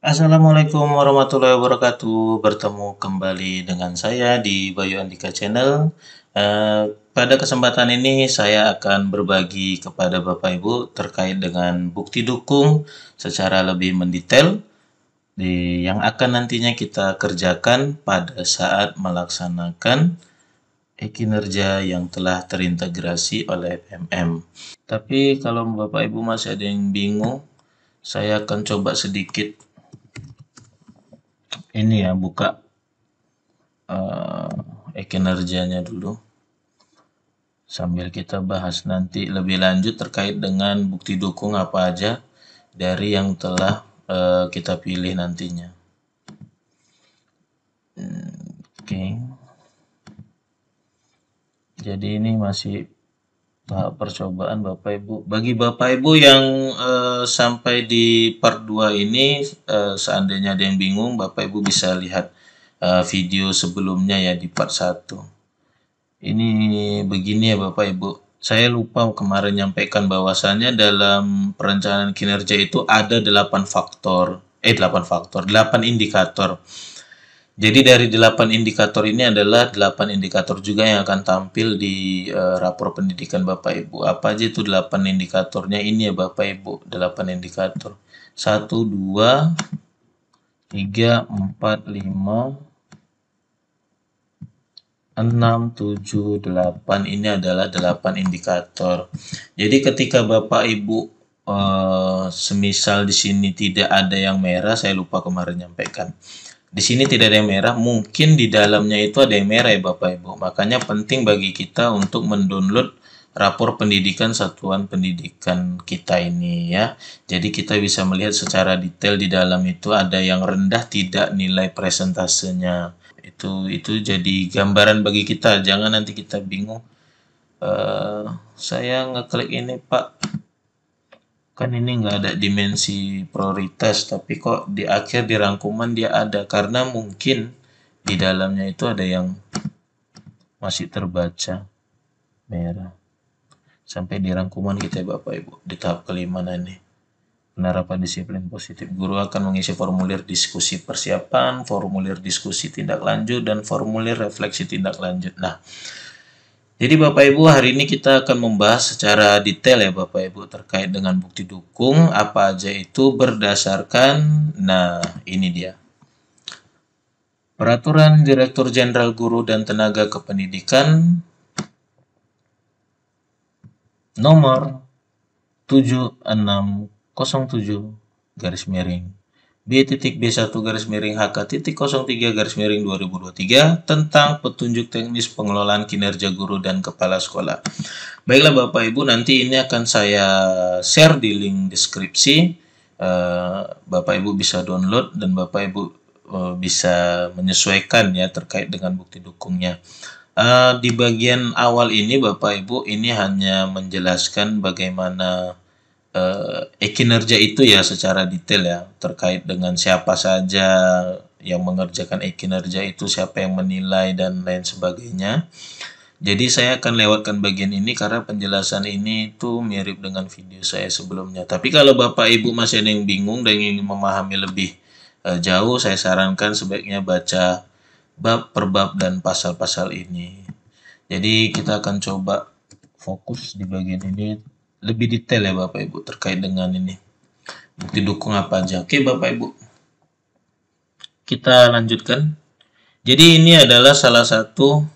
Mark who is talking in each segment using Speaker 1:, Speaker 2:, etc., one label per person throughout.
Speaker 1: Assalamualaikum warahmatullahi wabarakatuh. Bertemu kembali dengan saya di Bayu Andika Channel. Pada kesempatan ini saya akan berbagi kepada Bapak Ibu terkait dengan bukti dukung secara lebih mendetail yang akan nantinya kita kerjakan pada saat melaksanakan kinerja yang telah terintegrasi oleh FMM. Tapi kalau Bapak Ibu masih ada yang bingung, saya akan coba sedikit ini ya, buka kinerjanya dulu sambil kita bahas nanti lebih lanjut terkait dengan bukti dukung apa aja dari yang telah kita pilih nantinya. Oke. Jadi ini masih tahap percobaan Bapak Ibu. Bagi Bapak Ibu yang sampai di part 2 ini, seandainya ada yang bingung, Bapak Ibu bisa lihat video sebelumnya ya di part 1. Ini begini ya Bapak Ibu. Saya lupa kemarin nyampaikan bahwasannya dalam perencanaan kinerja itu ada 8 indikator. Jadi dari 8 indikator ini adalah 8 indikator juga yang akan tampil di rapor pendidikan Bapak Ibu. Apa aja itu 8 indikatornya? Ini ya Bapak Ibu, 8 indikator. 1, 2, 3, 4, 5, 6, 7, 8 ini adalah 8 indikator. Jadi ketika Bapak Ibu semisal di sini tidak ada yang merah, saya lupa kemarin nyampaikan. Di sini tidak ada yang merah, mungkin di dalamnya itu ada yang merah ya Bapak Ibu. Makanya penting bagi kita untuk mendownload rapor pendidikan satuan pendidikan kita ini ya. Jadi kita bisa melihat secara detail di dalam itu ada yang rendah tidak nilai presentasenya. Itu jadi gambaran bagi kita, jangan nanti kita bingung. Saya ngeklik ini Pak, kan ini nggak ada dimensi prioritas, tapi kok di akhir di rangkuman dia ada, karena mungkin di dalamnya itu ada yang masih terbaca merah. Sampai di rangkuman kita Bapak Ibu, di tahap kelima nih. Penerapan disiplin positif. Guru akan mengisi formulir diskusi persiapan, formulir diskusi tindak lanjut, dan formulir refleksi tindak lanjut. Nah, jadi Bapak Ibu hari ini kita akan membahas secara detail ya Bapak Ibu terkait dengan bukti dukung apa aja itu berdasarkan, nah ini dia. Peraturan Direktur Jenderal Guru dan Tenaga Kependidikan nomor 76.B.B1-HK.03-2023 tentang petunjuk teknis pengelolaan kinerja guru dan kepala sekolah. Baiklah Bapak Ibu, nanti ini akan saya share di link deskripsi. Bapak Ibu bisa download dan Bapak Ibu bisa menyesuaikan ya terkait dengan bukti dukungnya. Di bagian awal ini Bapak Ibu ini hanya menjelaskan bagaimana kinerja itu ya secara detail ya terkait dengan siapa saja yang mengerjakan kinerja itu, siapa yang menilai dan lain sebagainya. Jadi saya akan lewatkan bagian ini karena penjelasan ini itu mirip dengan video saya sebelumnya. Tapi kalau Bapak Ibu masih ada yang bingung dan ingin memahami lebih jauh, saya sarankan sebaiknya baca bab per bab dan pasal-pasal ini. Jadi kita akan coba fokus di bagian ini lebih detail ya Bapak Ibu terkait dengan ini. Bukti dukung apa aja. Oke Bapak Ibu. Kita lanjutkan. Jadi ini adalah salah satu.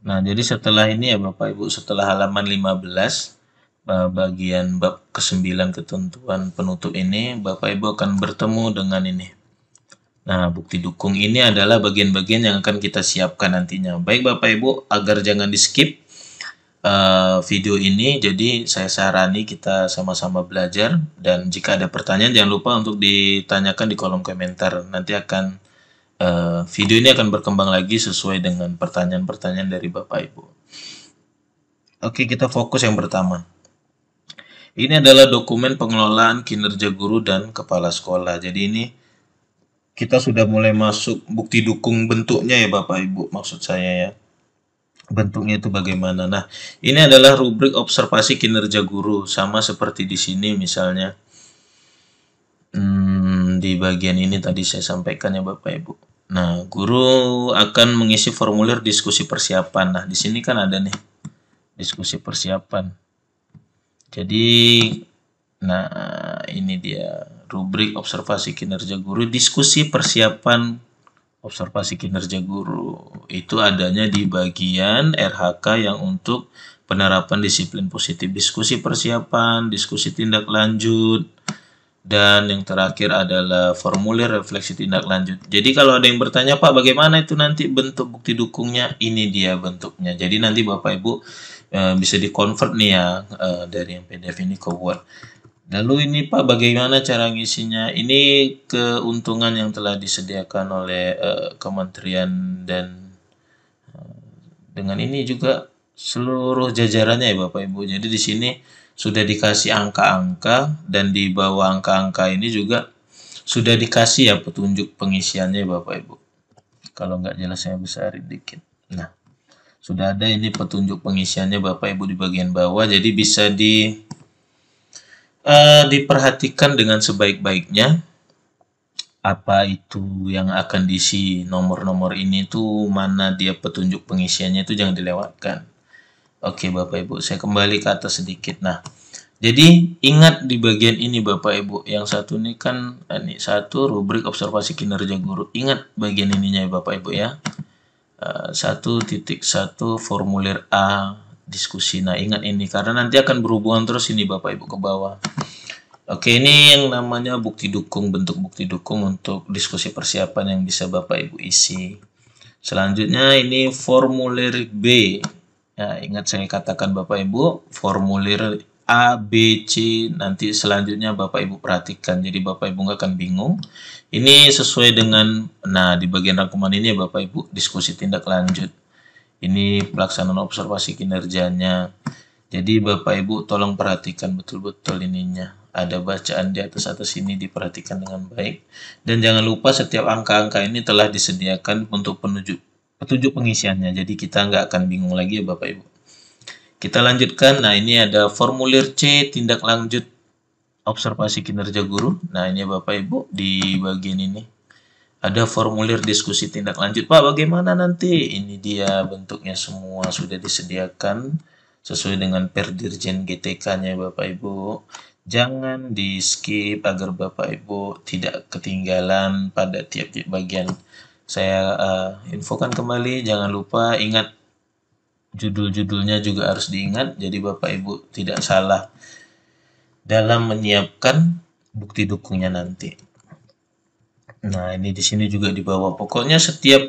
Speaker 1: Nah, jadi setelah ini ya Bapak Ibu, setelah halaman 15 bagian bab ke-9 ketentuan penutup ini, Bapak Ibu akan bertemu dengan ini. Nah, bukti dukung ini adalah bagian-bagian yang akan kita siapkan nantinya. Baik Bapak Ibu, agar jangan di-skip video ini, jadi saya sarani kita sama-sama belajar, dan jika ada pertanyaan jangan lupa untuk ditanyakan di kolom komentar. Nanti akan video ini akan berkembang lagi sesuai dengan pertanyaan-pertanyaan dari Bapak Ibu. Oke, kita fokus yang pertama. Ini adalah dokumen pengelolaan kinerja guru dan kepala sekolah. Jadi ini kita sudah mulai masuk bukti dukung bentuknya ya Bapak Ibu, maksud saya ya. Bentuknya itu bagaimana? Nah, ini adalah rubrik observasi kinerja guru, sama seperti di sini misalnya. di bagian ini tadi saya sampaikan ya Bapak Ibu. Nah, guru akan mengisi formulir diskusi persiapan. Nah, di sini kan ada nih diskusi persiapan. Jadi, nah ini dia rubrik observasi kinerja guru, diskusi persiapan observasi kinerja guru. Itu adanya di bagian RHK yang untuk penerapan disiplin positif, diskusi persiapan, diskusi tindak lanjut, dan yang terakhir adalah formulir refleksi tindak lanjut. Jadi kalau ada yang bertanya, Pak, bagaimana itu nanti bentuk bukti dukungnya? Ini dia bentuknya. Jadi nanti Bapak Ibu bisa di-convert nih ya dari yang PDF ini ke Word. Lalu ini Pak, bagaimana cara ngisinya? Ini keuntungan yang telah disediakan oleh kementerian dan dengan ini juga seluruh jajarannya ya Bapak Ibu. Jadi di sini sudah dikasih angka-angka dan di bawah angka-angka ini juga sudah dikasih ya petunjuk pengisiannya Bapak Ibu. Kalau nggak jelas saya besarin dikit. Nah, sudah ada ini petunjuk pengisiannya Bapak Ibu di bagian bawah. Jadi bisa diperhatikan dengan sebaik-baiknya apa itu yang akan diisi nomor-nomor ini tuh, mana dia petunjuk pengisiannya itu jangan dilewatkan. Oke Bapak Ibu, saya kembali ke atas sedikit. Nah, jadi ingat di bagian ini Bapak Ibu, yang satu ini kan ini satu rubrik observasi kinerja guru. Ingat bagian ininya ya Bapak Ibu ya. 1.1 formulir A diskusi. Nah, ingat ini karena nanti akan berhubungan terus ini Bapak Ibu ke bawah. Oke, ini yang namanya bukti dukung, bentuk bukti dukung untuk diskusi persiapan yang bisa Bapak Ibu isi. Selanjutnya ini formulir B. Ya, ingat saya katakan Bapak Ibu, formulir A, B, C, nanti selanjutnya Bapak Ibu perhatikan. Jadi Bapak Ibu nggak akan bingung. Ini sesuai dengan, nah di bagian rangkuman ini ya Bapak Ibu, diskusi tindak lanjut. Ini pelaksanaan observasi kinerjanya. Jadi Bapak Ibu tolong perhatikan betul-betul ininya. Ada bacaan di atas ini diperhatikan dengan baik. Dan jangan lupa setiap angka-angka ini telah disediakan untuk petunjuk pengisiannya. Jadi kita nggak akan bingung lagi ya Bapak Ibu. Kita lanjutkan. Nah ini ada formulir C tindak lanjut observasi kinerja guru. Nah ini Bapak Ibu di bagian ini. Ada formulir diskusi tindak lanjut. Pak bagaimana nanti? Ini dia bentuknya semua sudah disediakan sesuai dengan Perdirjen GTK-nya Bapak Ibu. Jangan di skip agar Bapak Ibu tidak ketinggalan pada tiap-tiap bagian. Saya infokan kembali, jangan lupa ingat judul-judulnya juga harus diingat. Jadi Bapak Ibu tidak salah dalam menyiapkan bukti dukungnya nanti. Nah ini di sini juga di bawah. Pokoknya setiap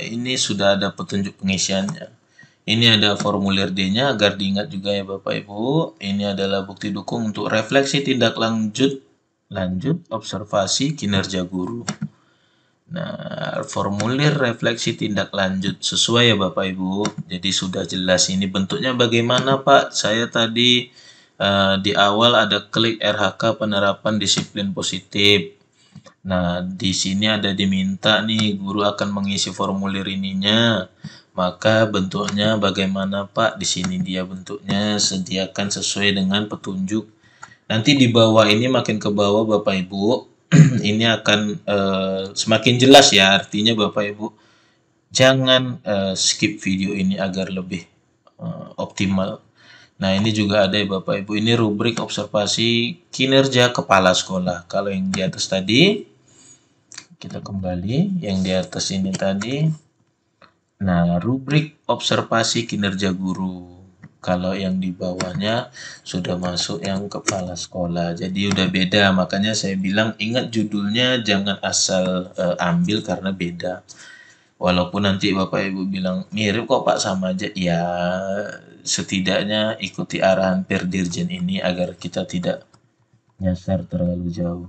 Speaker 1: ini sudah ada petunjuk pengisiannya. Ini ada formulir D-nya agar diingat juga ya Bapak Ibu. Ini adalah bukti dukung untuk refleksi tindak lanjut observasi kinerja guru. Nah, formulir refleksi tindak lanjut sesuai ya Bapak Ibu. Jadi sudah jelas ini bentuknya bagaimana Pak. Saya tadi di awal ada klik RHK penerapan disiplin positif. Nah, di sini ada diminta nih guru akan mengisi formulir ininya. Maka bentuknya bagaimana Pak? Di sini dia bentuknya, sediakan sesuai dengan petunjuk. Nanti di bawah ini makin ke bawah Bapak Ibu, ini akan semakin jelas ya. Artinya Bapak Ibu jangan skip video ini agar lebih optimal. Nah ini juga ada ya Bapak Ibu, ini rubrik observasi kinerja kepala sekolah. Kalau yang di atas tadi, kita kembali, yang di atas ini tadi. Nah, rubrik observasi kinerja guru. Kalau yang di bawahnya sudah masuk yang kepala sekolah. Jadi udah beda, makanya saya bilang ingat judulnya jangan asal ambil karena beda. Walaupun nanti Bapak Ibu bilang mirip kok Pak sama aja. Ya, setidaknya ikuti arahan Perdirjen ini agar kita tidak nyasar terlalu jauh.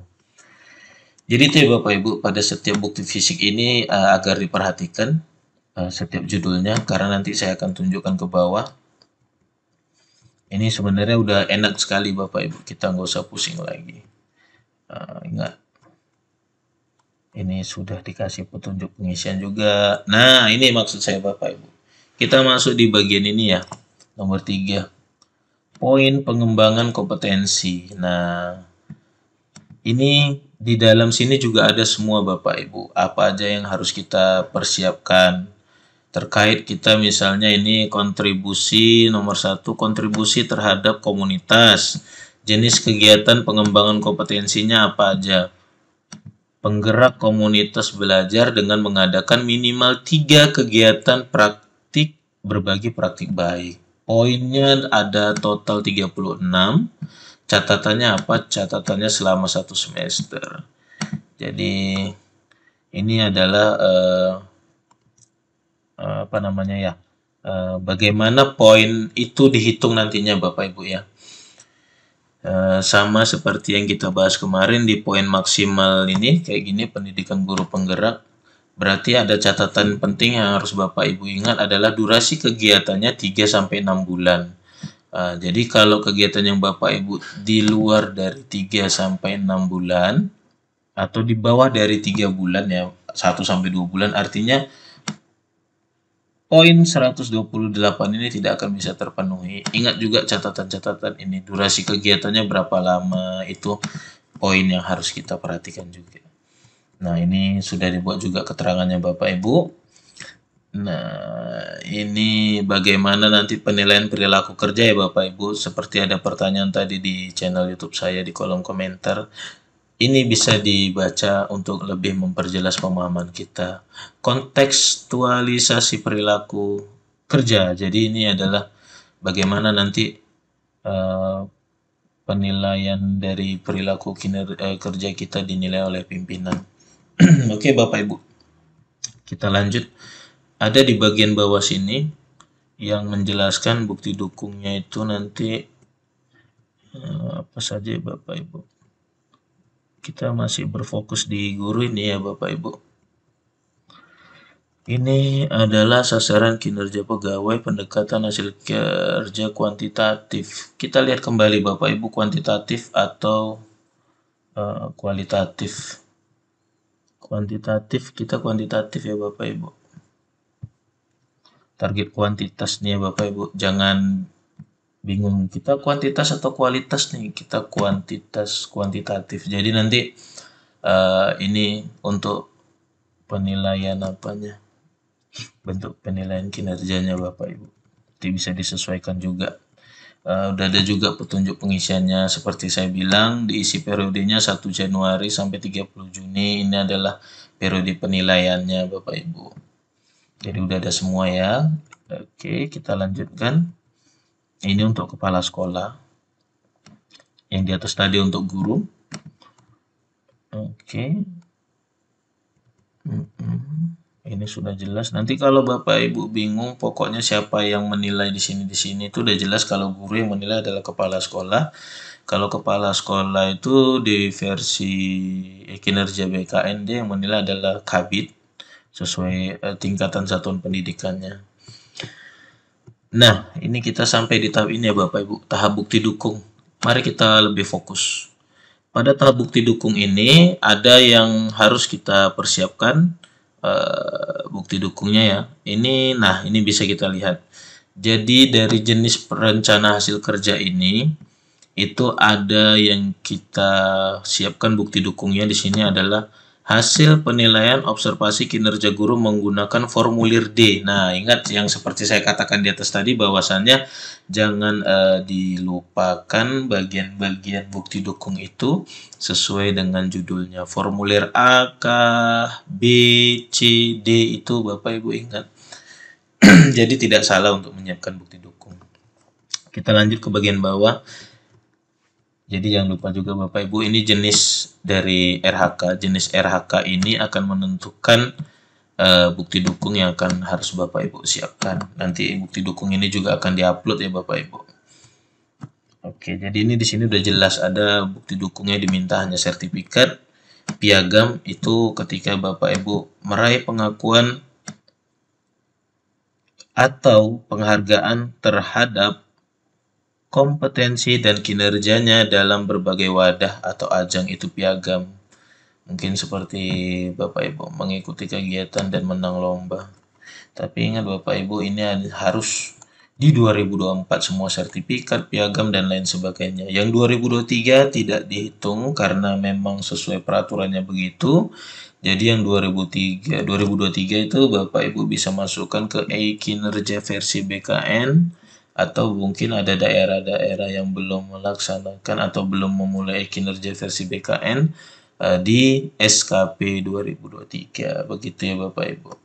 Speaker 1: Jadi itu ya Bapak Ibu, pada setiap bukti fisik ini agar diperhatikan setiap judulnya karena nanti saya akan tunjukkan ke bawah. Ini sebenarnya udah enak sekali Bapak Ibu, kita nggak usah pusing lagi. Ingat, ini sudah dikasih petunjuk pengisian juga. Nah ini maksud saya Bapak Ibu. Kita masuk di bagian ini ya, nomor 3. Poin pengembangan kompetensi. Nah ini di dalam sini juga ada semua Bapak Ibu, apa aja yang harus kita persiapkan. Terkait kita misalnya ini kontribusi nomor satu, kontribusi terhadap komunitas. Jenis kegiatan pengembangan kompetensinya apa aja. Penggerak komunitas belajar dengan mengadakan minimal 3 kegiatan praktik berbagi praktik baik. Poinnya ada total 36. Catatannya apa? Catatannya selama 1 semester. Jadi ini adalah apa namanya ya? Bagaimana poin itu dihitung nantinya Bapak Ibu ya. Sama seperti yang kita bahas kemarin di poin maksimal ini kayak gini, pendidikan guru penggerak. Berarti ada catatan penting yang harus Bapak Ibu ingat adalah durasi kegiatannya 3-6 bulan. Jadi kalau kegiatan yang Bapak Ibu di luar dari 3-6 bulan atau di bawah dari 3 bulan ya, 1-2 bulan, artinya poin 128 ini tidak akan bisa terpenuhi. Ingat juga catatan-catatan ini, durasi kegiatannya berapa lama, itu poin yang harus kita perhatikan juga. Nah, ini sudah dibuat juga keterangannya Bapak Ibu. Nah, ini bagaimana nanti penilaian perilaku kerja ya Bapak Ibu. Seperti ada pertanyaan tadi di channel YouTube saya di kolom komentar. Ini bisa dibaca untuk lebih memperjelas pemahaman kita. Kontekstualisasi perilaku kerja. Jadi ini adalah bagaimana nanti penilaian dari perilaku kerja kita dinilai oleh pimpinan. Oke Bapak Ibu, kita lanjut. Ada di bagian bawah sini yang menjelaskan bukti dukungnya itu nanti apa saja Bapak Ibu. Kita masih berfokus di guru ini ya Bapak Ibu. Ini adalah sasaran kinerja pegawai, pendekatan hasil kerja kuantitatif. Kita lihat kembali Bapak Ibu, kuantitatif atau kualitatif. Kuantitatif, kita kuantitatif ya Bapak Ibu. Target kuantitas nih ya Bapak Ibu, jangan bingung kita kuantitas atau kualitas nih, kita kuantitatif. Jadi nanti ini untuk penilaian apanya, bentuk penilaian kinerjanya Bapak Ibu, itu bisa disesuaikan juga. Udah ada juga petunjuk pengisiannya seperti saya bilang, diisi periodenya 1 Januari sampai 30 Juni. Ini adalah periode penilaiannya Bapak Ibu. Jadi udah ada semua ya. Oke, kita lanjutkan. Ini untuk kepala sekolah. Yang di atas tadi untuk guru. Oke. Ini sudah jelas. Nanti kalau Bapak Ibu bingung, pokoknya siapa yang menilai di sini itu udah jelas. Kalau guru yang menilai adalah kepala sekolah. Kalau kepala sekolah itu di versi kinerja BKN, dia yang menilai adalah Kabid sesuai tingkatan satuan pendidikannya. Nah, ini kita sampai di tahap ini ya Bapak Ibu, tahap bukti dukung. Mari kita lebih fokus. Pada tahap bukti dukung ini ada yang harus kita persiapkan. Bukti dukungnya ya. Ini bisa kita lihat. Jadi dari jenis perencana hasil kerja ini itu ada yang kita siapkan bukti dukungnya di sini adalah hasil penilaian observasi kinerja guru menggunakan formulir D. Nah, ingat yang seperti saya katakan di atas tadi bahwasannya jangan dilupakan bagian-bagian bukti dukung itu sesuai dengan judulnya. Formulir A, K, B, C, D itu Bapak Ibu ingat. Jadi tidak salah untuk menyiapkan bukti dukung. Kita lanjut ke bagian bawah. Jadi jangan lupa juga Bapak Ibu, ini jenis dari RHK. Jenis RHK ini akan menentukan bukti dukung yang akan harus Bapak Ibu siapkan. Nanti bukti dukung ini juga akan diupload ya Bapak Ibu. Oke, jadi ini di sini udah jelas ada bukti dukungnya diminta hanya sertifikat. Piagam itu ketika Bapak Ibu meraih pengakuan atau penghargaan terhadap kompetensi dan kinerjanya dalam berbagai wadah atau ajang, itu piagam. Mungkin seperti Bapak Ibu mengikuti kegiatan dan menang lomba. Tapi ingat Bapak Ibu, ini harus Di 2024 semua sertifikat, piagam, dan lain sebagainya. Yang 2023 tidak dihitung karena memang sesuai peraturannya begitu. Jadi yang 2023 itu Bapak Ibu bisa masukkan ke e-kinerja versi BKN, atau mungkin ada daerah-daerah yang belum melaksanakan atau belum memulai kinerja versi BKN di SKP 2023. Begitu ya Bapak Ibu.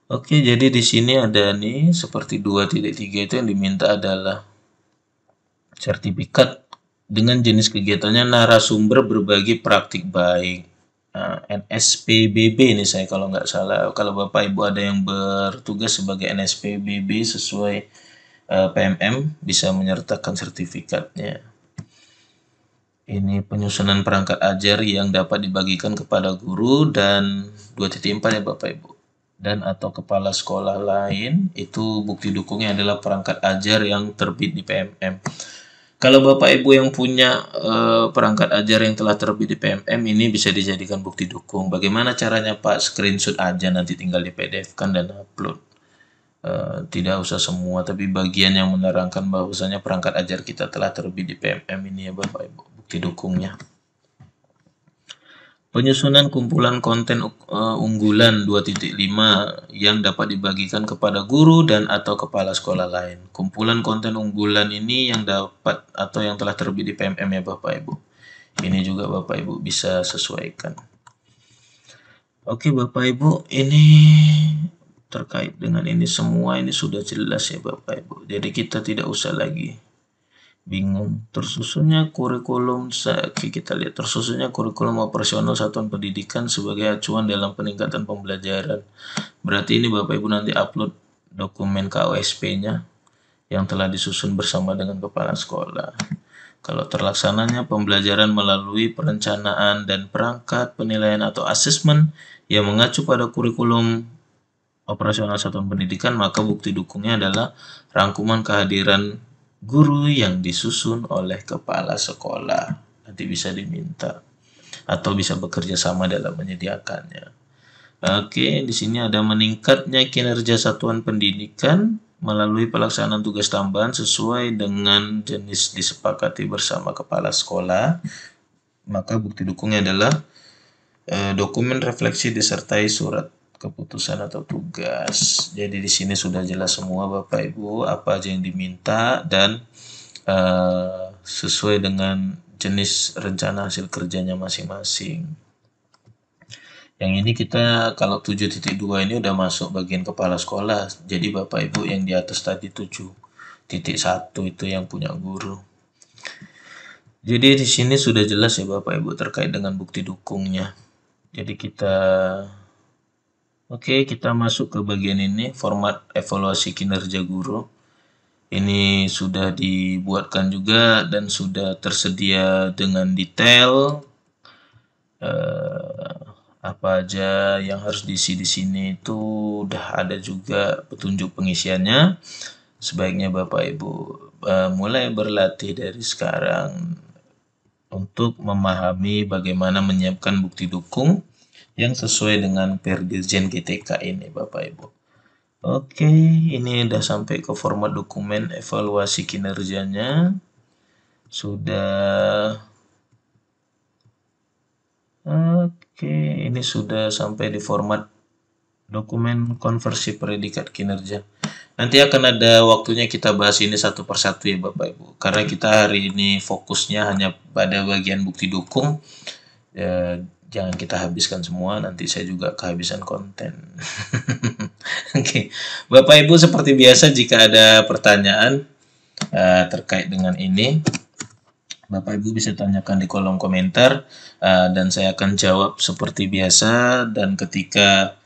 Speaker 1: Oke, jadi di sini ada nih seperti 2.3 itu yang diminta adalah sertifikat dengan jenis kegiatannya narasumber berbagi praktik baik. Nah, NSPBB ini saya kalau nggak salah. Kalau Bapak Ibu ada yang bertugas sebagai NSPBB sesuai PMM bisa menyertakan sertifikatnya. Ini penyusunan perangkat ajar yang dapat dibagikan kepada guru dan 2.4 ya Bapak Ibu. Dan atau kepala sekolah lain, itu bukti dukungnya adalah perangkat ajar yang terbit di PMM. Kalau Bapak Ibu yang punya perangkat ajar yang telah terbit di PMM, ini bisa dijadikan bukti dukung. Bagaimana caranya Pak? Screenshot aja, nanti tinggal di PDF kan dan upload. Tidak usah semua, tapi bagian yang menerangkan bahwasanya perangkat ajar kita telah terbit di PMM ini ya Bapak Ibu, bukti dukungnya. Penyusunan kumpulan konten unggulan 2.5 yang dapat dibagikan kepada guru dan atau kepala sekolah lain. Kumpulan konten unggulan ini yang dapat atau yang telah terbit di PMM ya Bapak Ibu. Ini juga Bapak Ibu bisa sesuaikan. Oke Bapak Ibu, ini terkait dengan ini semua ini sudah jelas ya Bapak Ibu. Jadi kita tidak usah lagi bingung. Tersusunnya kurikulum, kita lihat tersusunnya kurikulum operasional satuan pendidikan sebagai acuan dalam peningkatan pembelajaran. Berarti ini Bapak Ibu nanti upload dokumen KOSP-nya yang telah disusun bersama dengan kepala sekolah. Kalau terlaksananya pembelajaran melalui perencanaan dan perangkat penilaian atau asesmen yang mengacu pada kurikulum operasional satuan pendidikan, maka bukti dukungnya adalah rangkuman kehadiran guru yang disusun oleh kepala sekolah. Nanti bisa diminta atau bisa bekerja sama dalam menyediakannya. Oke, di sini ada meningkatnya kinerja satuan pendidikan melalui pelaksanaan tugas tambahan sesuai dengan jenis disepakati bersama kepala sekolah. Maka bukti dukungnya adalah dokumen refleksi disertai surat keputusan atau tugas. Jadi di sini sudah jelas semua Bapak Ibu apa aja yang diminta dan sesuai dengan jenis rencana hasil kerjanya masing-masing. Yang ini kita kalau 7.2 ini udah masuk bagian kepala sekolah. Jadi Bapak Ibu yang di atas tadi 7.1 itu yang punya guru. Jadi di sini sudah jelas ya Bapak Ibu terkait dengan bukti dukungnya. Jadi kita masuk ke bagian ini, format evaluasi kinerja guru. Ini sudah dibuatkan juga dan sudah tersedia dengan detail. Apa aja yang harus diisi di sini itu udah ada juga petunjuk pengisiannya. Sebaiknya Bapak Ibu mulai berlatih dari sekarang untuk memahami bagaimana menyiapkan bukti dukung yang sesuai dengan Perdirjen GTK ini Bapak Ibu. Oke, ini udah sampai ke format dokumen evaluasi kinerjanya. Ini sudah sampai di format dokumen konversi predikat kinerja. Nanti akan ada waktunya kita bahas ini satu persatu ya Bapak Ibu. Karena kita hari ini fokusnya hanya pada bagian bukti dukung. Jangan kita habiskan semua, nanti saya juga kehabisan konten. Oke, Bapak Ibu seperti biasa jika ada pertanyaan terkait dengan ini, Bapak Ibu bisa tanyakan di kolom komentar dan saya akan jawab seperti biasa. Dan ketika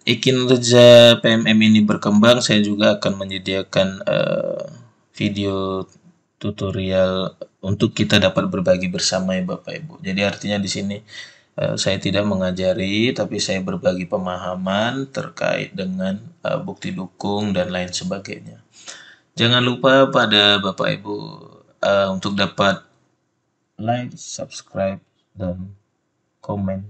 Speaker 1: kinerja PMM ini berkembang, saya juga akan menyediakan video tutorial untuk kita dapat berbagi bersama ya Bapak Ibu. Jadi artinya di sini saya tidak mengajari, tapi saya berbagi pemahaman terkait dengan bukti dukung dan lain sebagainya. Jangan lupa pada Bapak Ibu untuk dapat like, subscribe, dan komen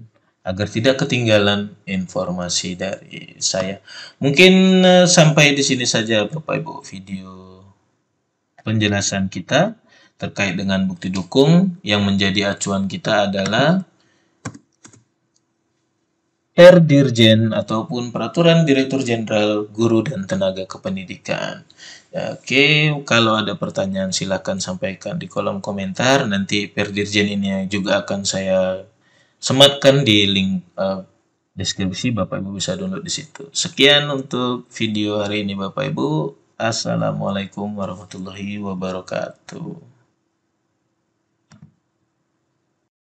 Speaker 1: agar tidak ketinggalan informasi dari saya. Mungkin sampai di sini saja Bapak Ibu video penjelasan kita terkait dengan bukti dukung. Yang menjadi acuan kita adalah Dirjen ataupun Peraturan Direktur Jenderal Guru dan Tenaga Kependidikan. Ya, oke, kalau ada pertanyaan silakan sampaikan di kolom komentar. Nanti Dirjen ini juga akan saya sematkan di link deskripsi, Bapak Ibu bisa download di situ. Sekian untuk video hari ini Bapak Ibu. Assalamualaikum warahmatullahi wabarakatuh.